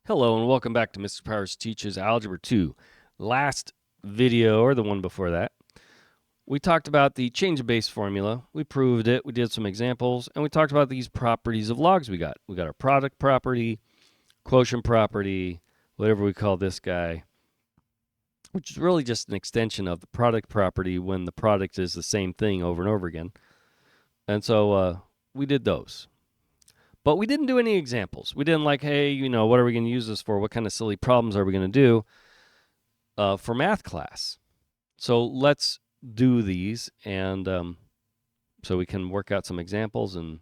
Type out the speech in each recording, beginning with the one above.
Hello and welcome back to Mr. Powers Teaches Algebra 2. Last video, or the one before that, we talked about the change of base formula. We proved it, we did some examples, and we talked about these properties of logs we got. We got our product property, quotient property, whatever we call this guy, which is really just an extension of the product property when the product is the same thing over and over again. And so we did those. But we didn't do any examples. We didn't like, hey, what are we going to use this for? What kind of silly problems are we going to do for math class? So let's do these, and so we can work out some examples and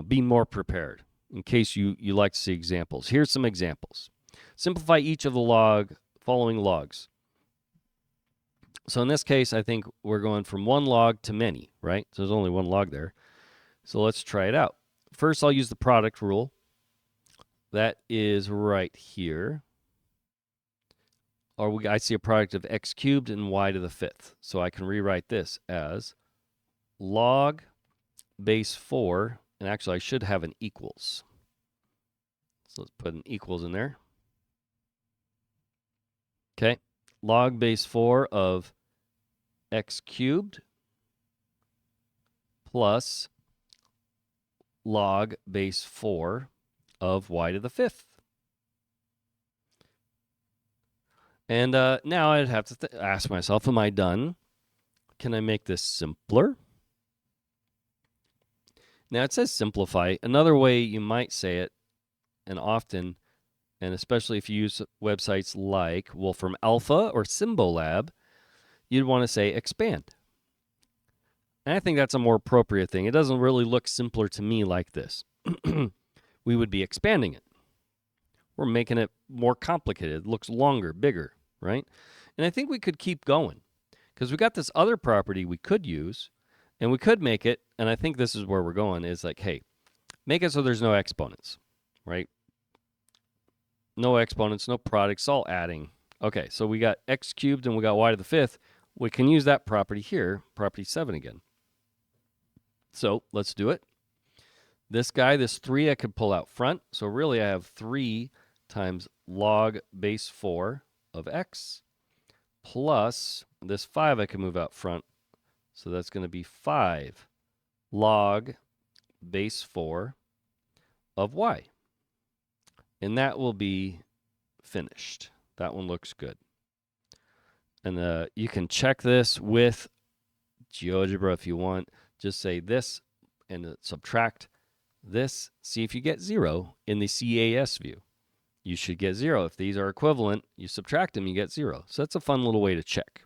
be more prepared in case you like to see examples. Here's some examples. Simplify each of the following logs. So in this case, I think we're going from one log to many, right? So there's only one log there. So let's try it out. First, I'll use the product rule. That is right here. Or I see a product of x cubed and y to the fifth. So I can rewrite this as log base 4. And actually, I should have an equals. So let's put an equals in there. Okay. Log base 4 of x cubed plus log base 4 of y to the fifth. And now I'd have to ask myself, am I done? Can I make this simpler? Now it says simplify. Another way you might say it, and often, and especially if you use websites like Wolfram Alpha or Symbolab, you'd want to say expand. And I think that's a more appropriate thing. It doesn't really look simpler to me like this. We would be expanding it. We're making it more complicated. It looks longer, bigger, right? And I think we could keep going because we got this other property we could use, and we could make it, and I think this is where we're going, is like, hey, make it so there's no exponents, right? No exponents, no products, all adding. Okay, so we got x cubed and we got y to the fifth. We can use that property here, property 7 again. So let's do it. This guy, this 3, I could pull out front. So really I have 3 times log base 4 of x plus this 5 I can move out front. So that's going to be 5 log base 4 of y. And that will be finished. That one looks good. And you can check this with GeoGebra if you want. Just say this and subtract this. See if you get 0 in the CAS view. You should get 0. If these are equivalent, you subtract them, you get 0. So that's a fun little way to check.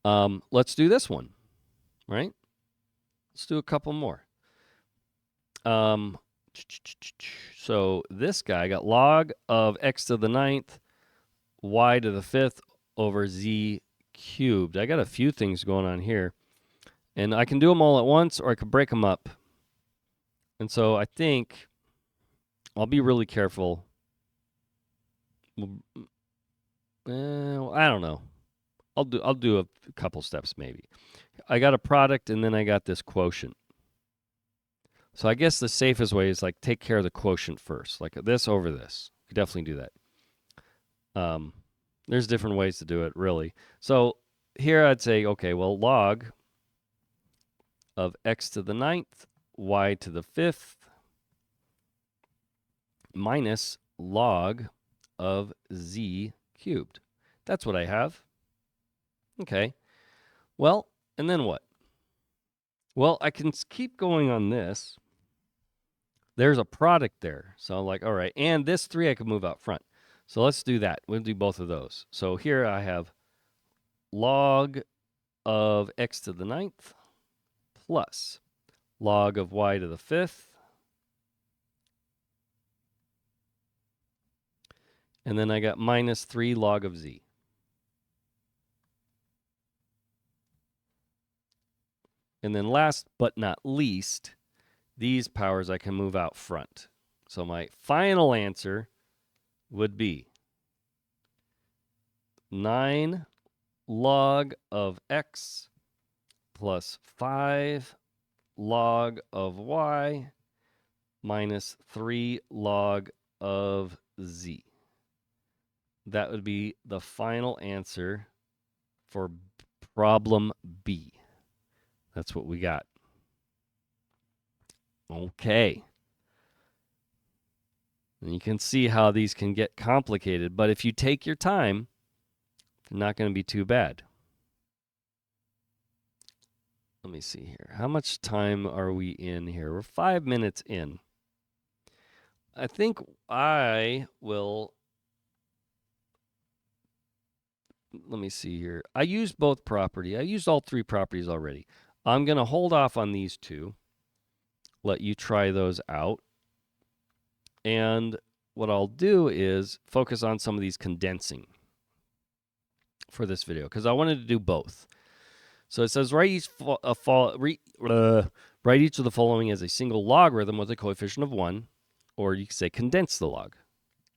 Let's do this one, right? Let's do a couple more. So this guy got log of x to the 9th, y to the 5th over z cubed. I got a few things going on here. And I can do them all at once, or I could break them up. And so I think I'll be really careful. I don't know. I'll do a couple steps maybe. I got a product, and then I got this quotient. So I guess the safest way is like take care of the quotient first, like this over this. You could definitely do that. There's different ways to do it, really. So here I'd say, okay, well, log of x to the 9th, y to the 5th, minus log of z cubed. That's what I have. Okay. Well, and then what? Well, I can keep going on this. There's a product there. So I'm like, all right. And this 3 I can move out front. So let's do that. We'll do both of those. So here I have log of x to the 9th plus log of y to the 5th. And then I got minus 3 log of z. And then last but not least, these powers I can move out front. So my final answer would be 9 log of x plus 5 log of y minus 3 log of z. That would be the final answer for problem B. That's what we got. Okay. And you can see how these can get complicated, but if you take your time, they're not going to be too bad. Let me see here. How much time are we in here? We're 5 minutes in. I think I will. Let me see here. I used both property. I used all 3 properties already. I'm going to hold off on these 2. Let you try those out. And what I'll do is focus on some of these condensing for this video because I wanted to do both. So it says write each of the following as a single logarithm with a coefficient of 1, or you can say condense the log.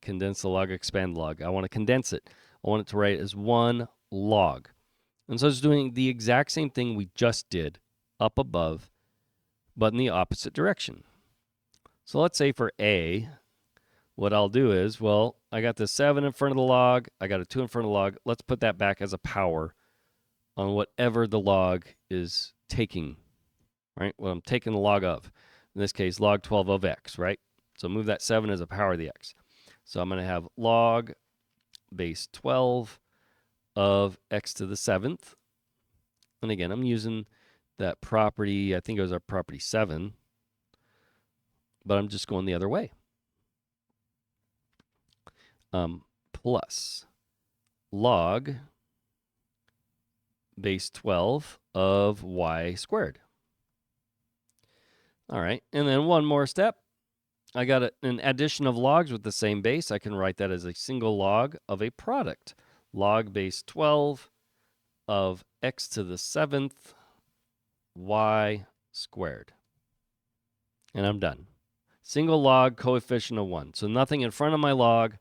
Condense the log, expand the log. I want to condense it. I want it to write as 1 log. And so it's doing the exact same thing we just did up above, but in the opposite direction. So let's say for A, what I'll do is, well, I got the 7 in front of the log. I got a 2 in front of the log. Let's put that back as a power on whatever the log is taking, right? What I'm taking the log of. In this case, log 12 of x, right? So move that 7 as a power of the x. So I'm going to have log base 12 of x to the 7th. And again, I'm using that property, I think it was our property 7, but I'm just going the other way. Plus log base 12 of y squared. All right, and then one more step. I got an addition of logs with the same base. I can write that as a single log of a product. Log base 12 of x to the 7th y squared. And I'm done. Single log, coefficient of 1. So nothing in front of my log,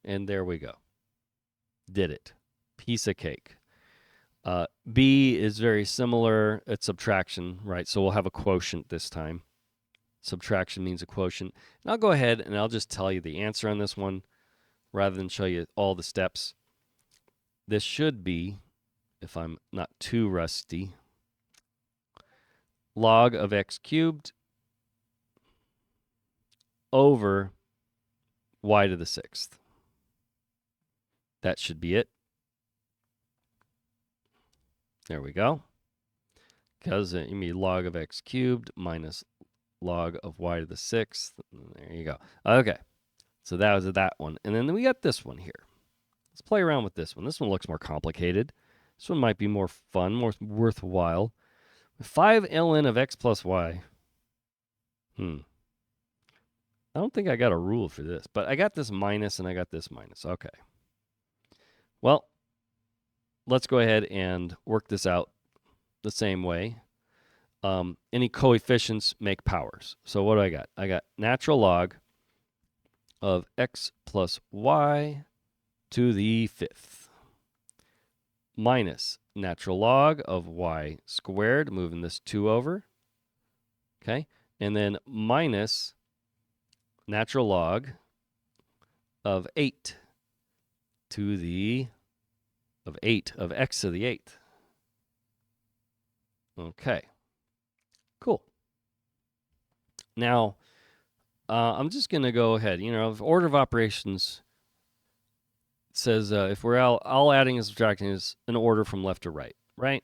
and there we go. Did it. Piece of cake. B is very similar. It's subtraction, right? So we'll have a quotient this time. Subtraction means a quotient. And I'll go ahead and I'll just tell you the answer on this one rather than show you all the steps. This should be, if I'm not too rusty, log of x cubed over y to the 6th. That should be it. There we go. Because you mean log of x cubed minus log of y to the 6th. There you go. Okay. So that was that one. And then we got this one here. Let's play around with this one. This one looks more complicated. This one might be more fun, more worthwhile. 5 ln of x plus y. I don't think I got a rule for this, but I got this minus and I got this minus. Okay. Well, let's go ahead and work this out the same way. Any coefficients make powers. So what do I got? I got natural log of x plus y to the 5th minus natural log of y squared, moving this 2 over. Okay. And then minus natural log of 8 to the of x to the 8th. Okay. Cool. Now, I'm just going to go ahead. You know, if order of operations says if we're all adding and subtracting is an order from left to right, right?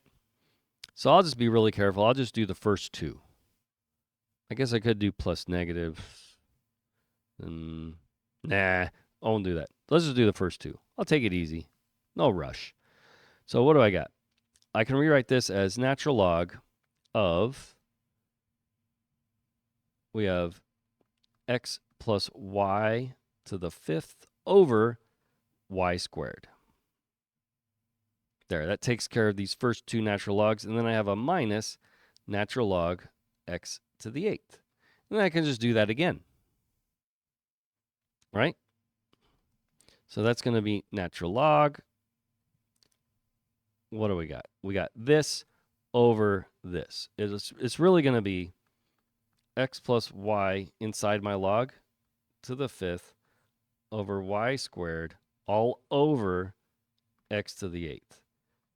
So I'll just be really careful. I'll just do the first 2. I guess I could do plus negative. Nah, I won't do that. Let's just do the first 2. I'll take it easy. No rush. So what do I got? I can rewrite this as natural log of, we have x plus y to the 5th over y squared. There, that takes care of these first 2 natural logs. And then I have a minus natural log x to the 8th. And I can just do that again. Right? So that's going to be natural log. What do we got? We got this over this. It's really going to be x plus y inside my log to the 5th over y squared all over x to the 8th.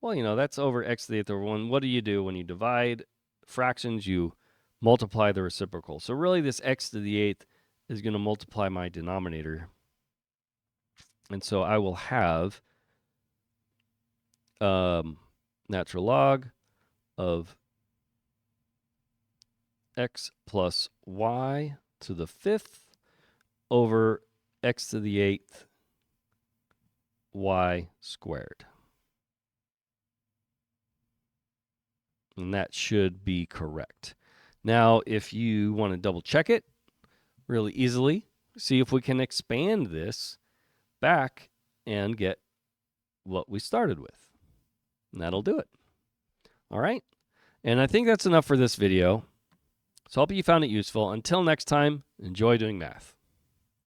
Well, that's over x to the 8th over 1. What do you do when you divide fractions? You multiply the reciprocal. So really this x to the 8th is going to multiply my denominator. And so I will have natural log of x plus y to the 5th over x to the 8th y squared. And that should be correct. Now, if you want to double check it really easily, see if we can expand this back and get what we started with. And that'll do it. All right. And I think that's enough for this video. So I hope you found it useful. Until next time, enjoy doing math.